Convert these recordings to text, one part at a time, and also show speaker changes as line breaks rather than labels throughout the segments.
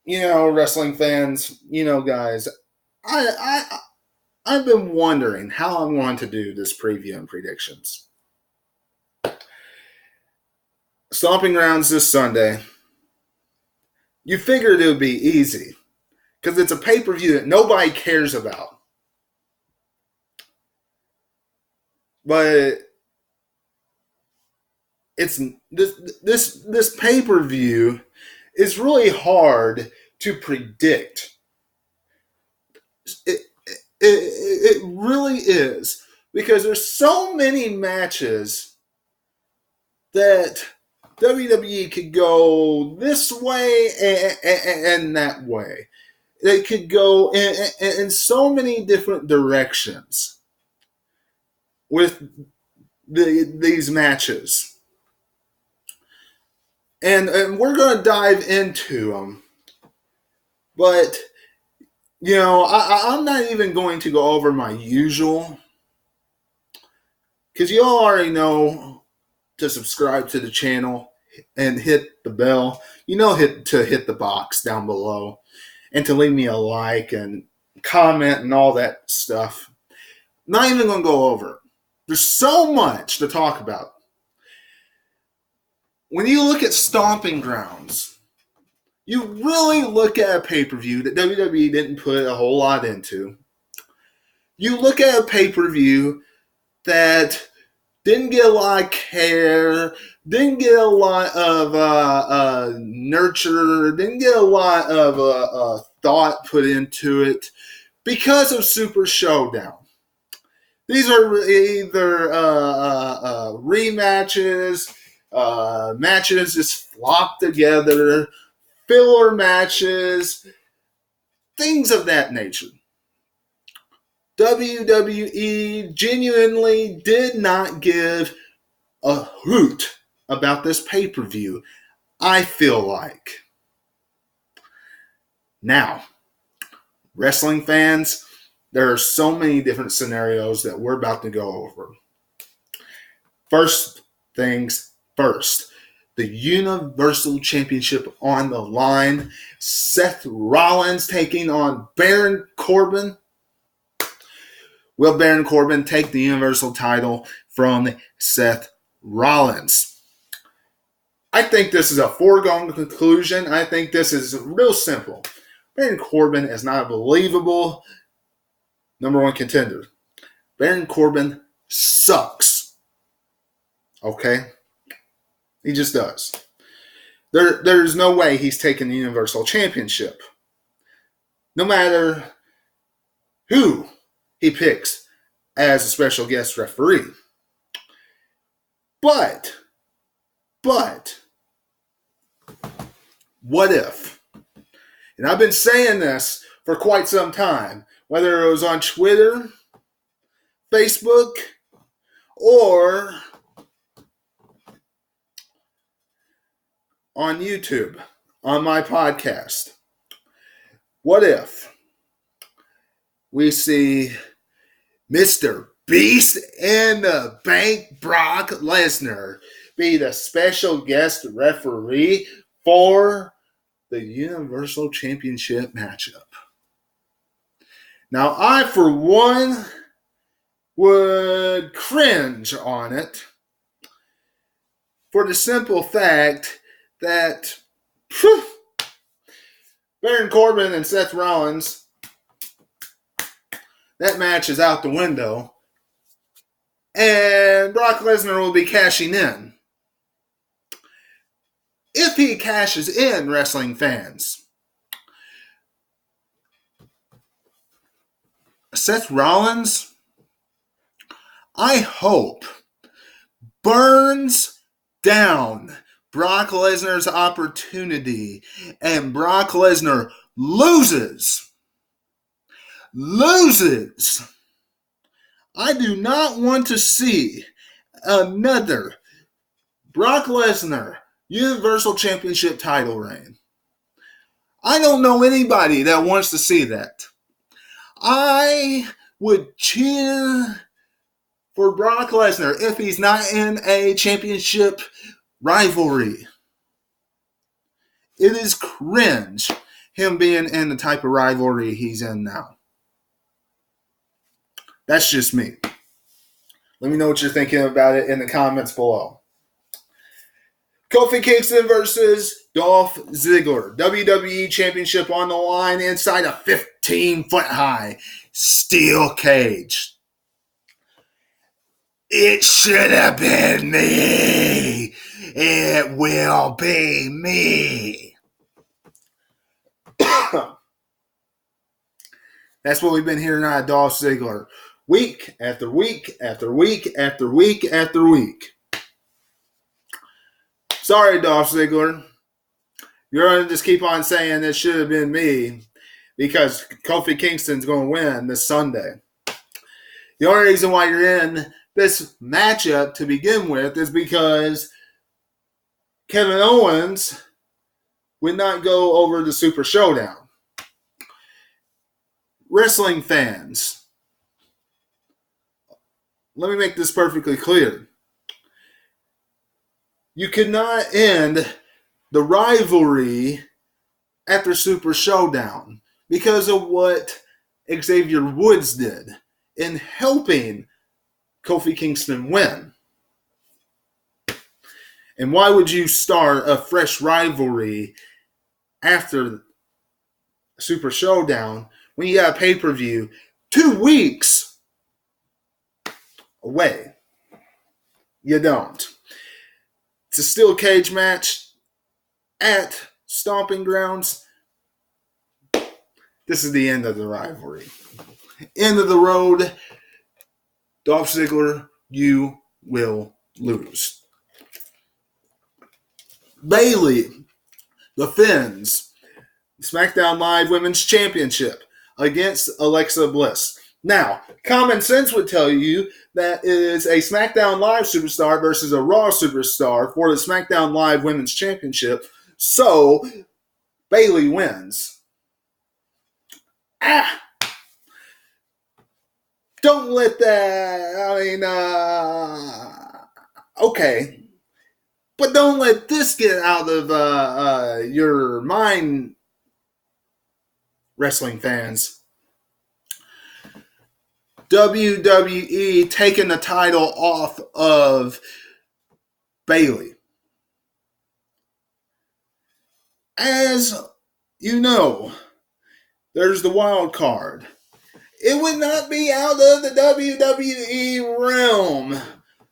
Wrestling fans, guys, I've been wondering how I'm going to do this preview and predictions. Stomping Grounds this Sunday. You figured it would be easy because it's a pay-per-view that nobody cares about. But it's this pay-per-view is really hard to predict. It really is, because there's so many matches that WWE could go this way and that way. They could go in so many different directions with these matches. And we're going to dive into them. But, I'm not even going to go over my usual. Because you all already know to subscribe to the channel and hit the bell. Hit the box down below. And to leave me a like and comment and all that stuff. Not even going to go over it. There's so much to talk about. When you look at Stomping Grounds, you really look at a pay-per-view that WWE didn't put a whole lot into. You look at a pay-per-view that didn't get a lot of care, didn't get a lot of nurture, didn't get a lot of thought put into it because of Super Showdown. These are either rematches, matches just flopped together, filler matches, things of that nature. WWE genuinely did not give a hoot about this pay-per-view, I feel like. Now, wrestling fans, there are so many different scenarios that we're about to go over. First things first. The Universal Championship on the line. Seth Rollins taking on Baron Corbin. Will Baron Corbin take the Universal title from Seth Rollins? I think this is a foregone conclusion. I think this is real simple. Baron Corbin is not a believable number one contender. Baron Corbin sucks. Okay? He just does. There's no way he's taking the Universal Championship. No matter who he picks as a special guest referee. But, what if? And I've been saying this for quite some time, whether it was on Twitter, Facebook, or on YouTube, on my podcast. What if we see Mr. Beast in the Bank, Brock Lesnar, be the special guest referee for the Universal Championship matchup? Now, I, for one, would cringe on it for the simple fact that Baron Corbin and Seth Rollins, that match is out the window, and Brock Lesnar will be cashing in. If he cashes in, wrestling fans, Seth Rollins, I hope, burns down Brock Lesnar's opportunity and Brock Lesnar loses. I do not want to see another Brock Lesnar Universal Championship title reign. I don't know anybody that wants to see that. I would cheer for Brock Lesnar if he's not in a championship rivalry. It is cringe. him being in the type of rivalry he's in now. That's just me. Let me know what you're thinking about it in the comments below. Kofi Kingston versus Dolph Ziggler. WWE Championship on the line inside a 15-foot-high steel cage. It should have been me. It will be me. That's what we've been hearing out of Dolph Ziggler. Week after week after week after week after week. Sorry, Dolph Ziggler. You're going to just keep on saying it should have been me because Kofi Kingston's going to win this Sunday. The only reason why you're in this matchup to begin with is because Kevin Owens would not go over the Super Showdown. Wrestling fans, let me make this perfectly clear. You could not end the rivalry at the Super Showdown because of what Xavier Woods did in helping Kofi Kingston win. And why would you start a fresh rivalry after Super Showdown when you got a pay-per-view 2 weeks away? You don't. It's a steel cage match at Stomping Grounds. This is the end of the rivalry. End of the road. Dolph Ziggler, you will lose. Bayley defends SmackDown Live Women's Championship against Alexa Bliss. Now, common sense would tell you that it is a SmackDown Live superstar versus a Raw superstar for the SmackDown Live Women's Championship. So, Bayley wins. Don't let that, okay. But don't let this get out of your mind, wrestling fans. WWE taking the title off of Bayley. As you know, there's the wild card. It would not be out of the WWE realm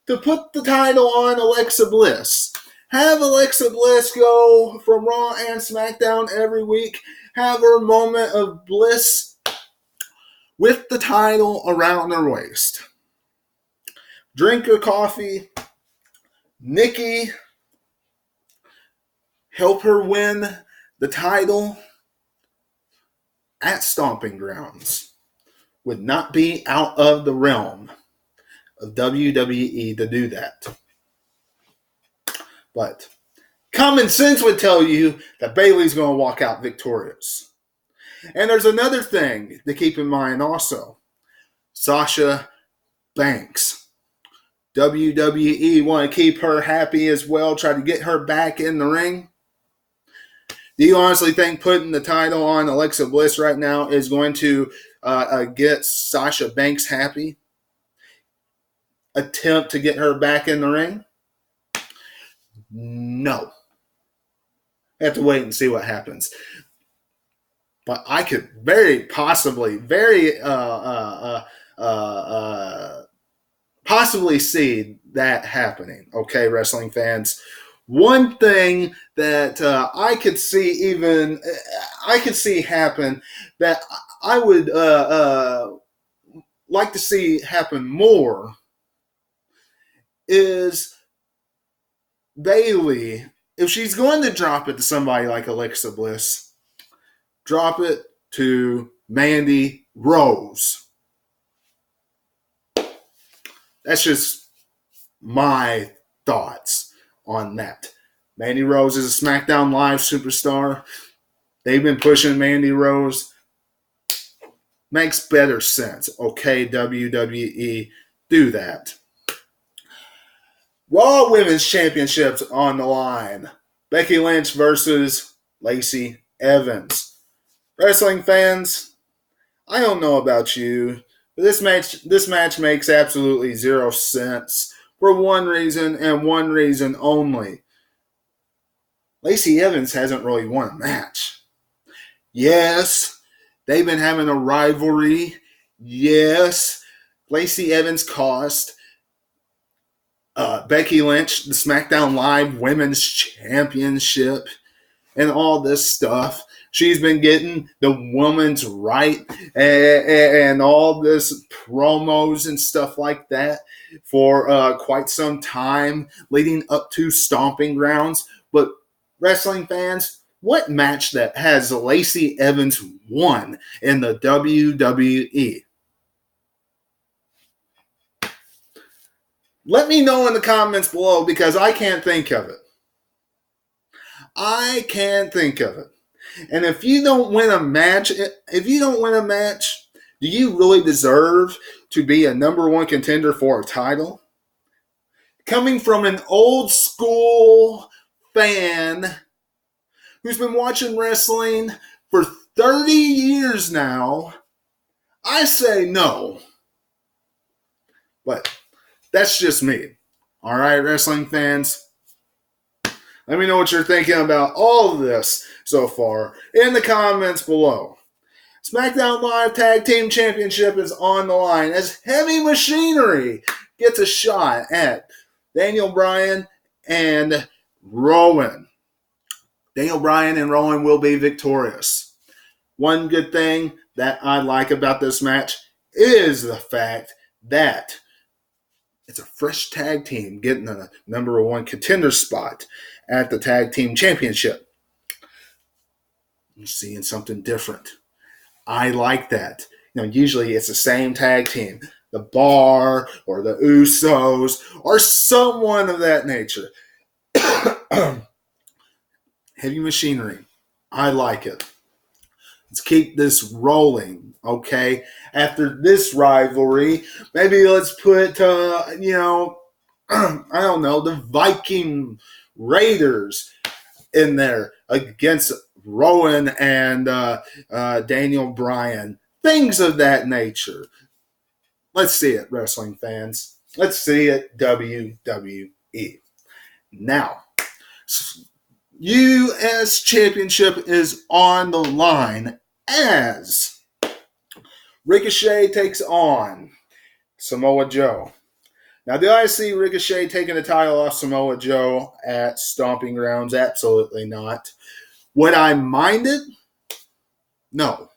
to put the title on Alexa Bliss. Have Alexa Bliss go from Raw and SmackDown every week. Have her moment of bliss with the title around her waist. Drink her coffee. Nikki, help her win the title at Stomping Grounds. Would not be out of the realm of WWE to do that. But common sense would tell you that Bayley's going to walk out victorious. And there's another thing to keep in mind also. Sasha Banks. WWE want to keep her happy as well, try to get her back in the ring. Do you honestly think putting the title on Alexa Bliss right now is going to get Sasha Banks happy? Attempt to get her back in the ring? No. Have to wait and see what happens. But I could very possibly see that happening. Okay, wrestling fans. One thing that I could see happen that I would like to see happen more is Bayley, if she's going to drop it to somebody like Alexa Bliss, drop it to Mandy Rose. That's just my thoughts on that. Mandy Rose is a SmackDown Live superstar. They've been pushing Mandy Rose. Makes better sense. Okay, WWE, do that. Raw Women's Championships on the line. Becky Lynch versus Lacey Evans. Wrestling fans, I don't know about you, but this match makes absolutely zero sense for one reason and one reason only. Lacey Evans hasn't really won a match. Yes, they've been having a rivalry. Yes, Lacey Evans cost Becky Lynch the SmackDown Live Women's Championship and all this stuff. She's been getting the woman's right and all this promos and stuff like that for quite some time leading up to Stomping Grounds. But wrestling fans, what match that has Lacey Evans won in the WWE? Let me know in the comments below because I can't think of it. I can't think of it. And if you don't win a match, do you really deserve to be a number one contender for a title? Coming from an old school fan who's been watching wrestling for 30 years now, I say no. But that's just me. All right, wrestling fans? Let me know what you're thinking about all of this so far in the comments below. SmackDown Live Tag Team Championship is on the line as Heavy Machinery gets a shot at Daniel Bryan and Rowan. Daniel Bryan and Rowan will be victorious. One good thing that I like about this match is the fact that it's a fresh tag team getting a number one contender spot at the Tag Team Championship. I'm seeing something different. I like that. Usually it's the same tag team. The Bar or the Usos or someone of that nature. Heavy Machinery. I like it. Let's keep this rolling, okay? After this rivalry, maybe let's put, I don't know, the Viking Raiders in there against Rowan and Daniel Bryan. Things of that nature. Let's see it, wrestling fans. Let's see it, WWE. Now, U.S. Championship is on the line as Ricochet takes on Samoa Joe. Now, do I see Ricochet taking the title off Samoa Joe at Stomping Grounds? Absolutely not. Would I mind it? No.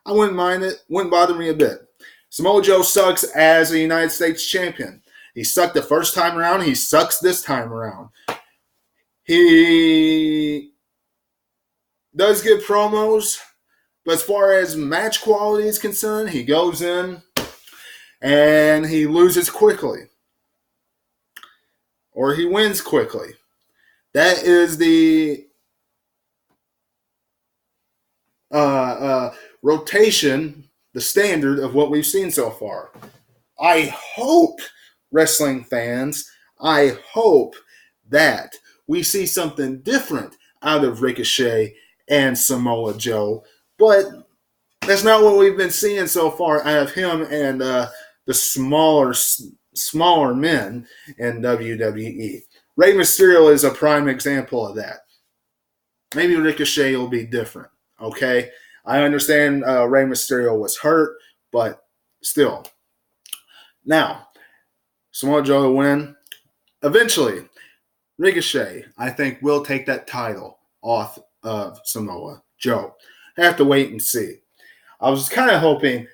I wouldn't mind it. Wouldn't bother me a bit. Samoa Joe sucks as a United States champion. He sucked the first time around. He sucks this time around. He does get promos, but as far as match quality is concerned, he goes in and he loses quickly. Or he wins quickly. That is the rotation, the standard of what we've seen so far. I hope, wrestling fans, I hope that we see something different out of Ricochet and Samoa Joe. But that's not what we've been seeing so far out of him and the smaller men in WWE. Rey Mysterio is a prime example of that. Maybe Ricochet will be different, okay? I understand Rey Mysterio was hurt, but still. Now, Samoa Joe will win. Eventually, Ricochet, I think, will take that title off of Samoa Joe. Have to wait and see. I was kind of hoping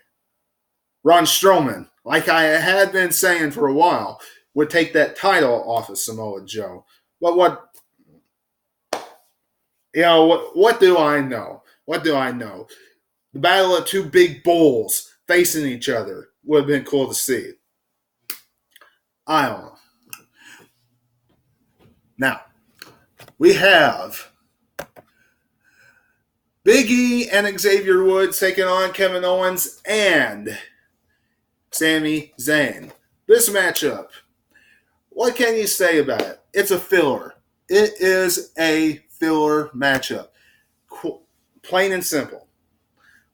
Braun Strowman, like I had been saying for a while, would take that title off of Samoa Joe. But what do I know? What do I know? The battle of two big bulls facing each other would have been cool to see. I don't know. Now, we have Big E and Xavier Woods taking on Kevin Owens and Sami Zayn. This matchup, what can you say about it? It's a filler. It is a filler matchup. Plain and simple.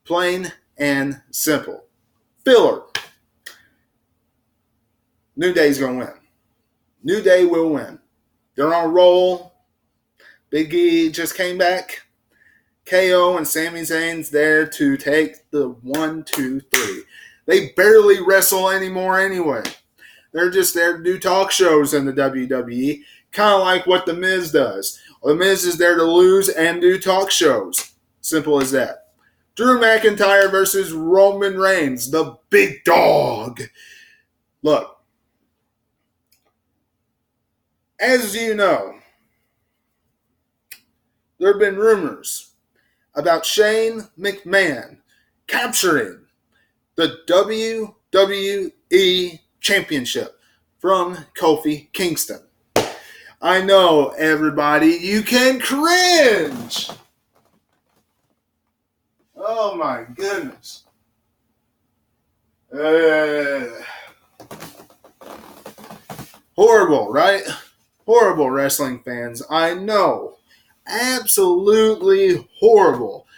Plain and simple. Filler. New Day's going to win. New Day will win. They're on a roll. Big E just came back. KO and Sami Zayn's there to take the 1, 2, 3. They barely wrestle anymore anyway. They're just there to do talk shows in the WWE, kind of like what The Miz does. The Miz is there to lose and do talk shows. Simple as that. Drew McIntyre versus Roman Reigns, the big dog. Look, as you know, there have been rumors about Shane McMahon capturing the WWE Championship from Kofi Kingston. I know, everybody, you can cringe. Oh my goodness. Horrible, right? Horrible, wrestling fans. I know. Absolutely horrible.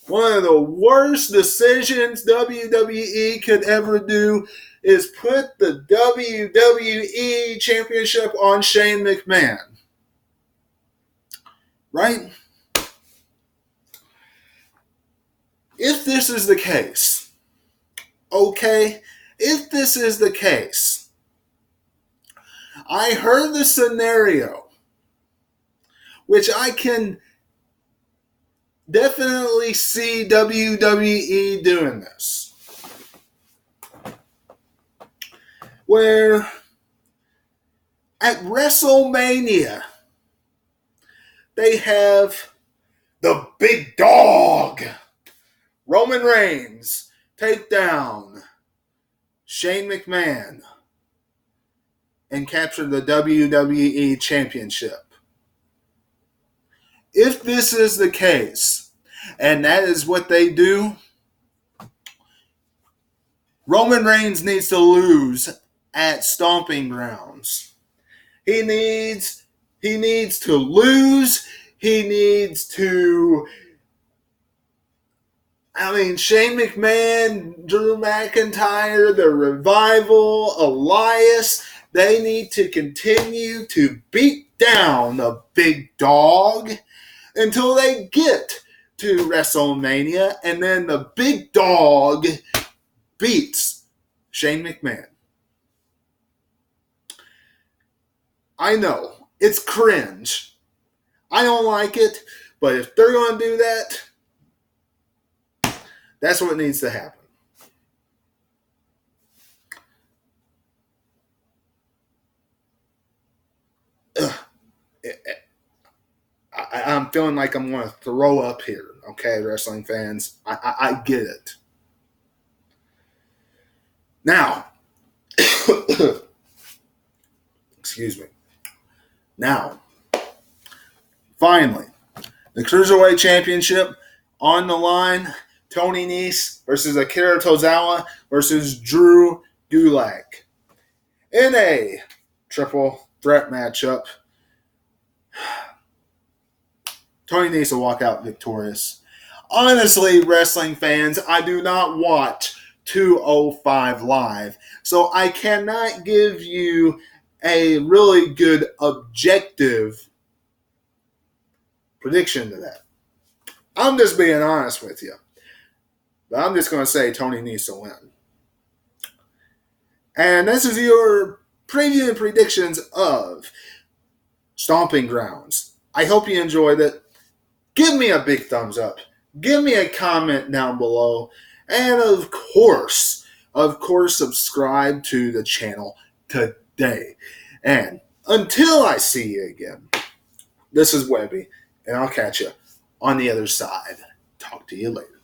One of the worst decisions WWE could ever do is put the WWE Championship on Shane McMahon. Right? If this is the case, okay, if this is the case, I heard the scenario, which I can definitely see WWE doing this, where at WrestleMania, they have the big dog, Roman Reigns, take down Shane McMahon and capture the WWE Championship. If this is the case, and that is what they do, Roman Reigns needs to lose at Stomping Grounds. He needs to lose. He needs to... Shane McMahon, Drew McIntyre, The Revival, Elias, they need to continue to beat down the big dog until they get to WrestleMania, and then the big dog beats Shane McMahon. I know, it's cringe. I don't like it, but if they're going to do that, that's what needs to happen. I'm feeling like I'm going to throw up here, okay, wrestling fans? I get it. Now, excuse me. Now, finally, the Cruiserweight Championship on the line. Tony Nese versus Akira Tozawa versus Drew Gulak in a triple threat matchup. Tony Nese will walk out victorious. Honestly, wrestling fans, I do not watch 205 Live, so I cannot give you a really good objective prediction to that. I'm just being honest with you. But I'm just going to say Tony Nese will win. And this is your preview and predictions of Stomping Grounds. I hope you enjoyed it. Give me a big thumbs up. Give me a comment down below. And of course, subscribe to the channel today. And until I see you again, this is Webby, and I'll catch you on the other side. Talk to you later.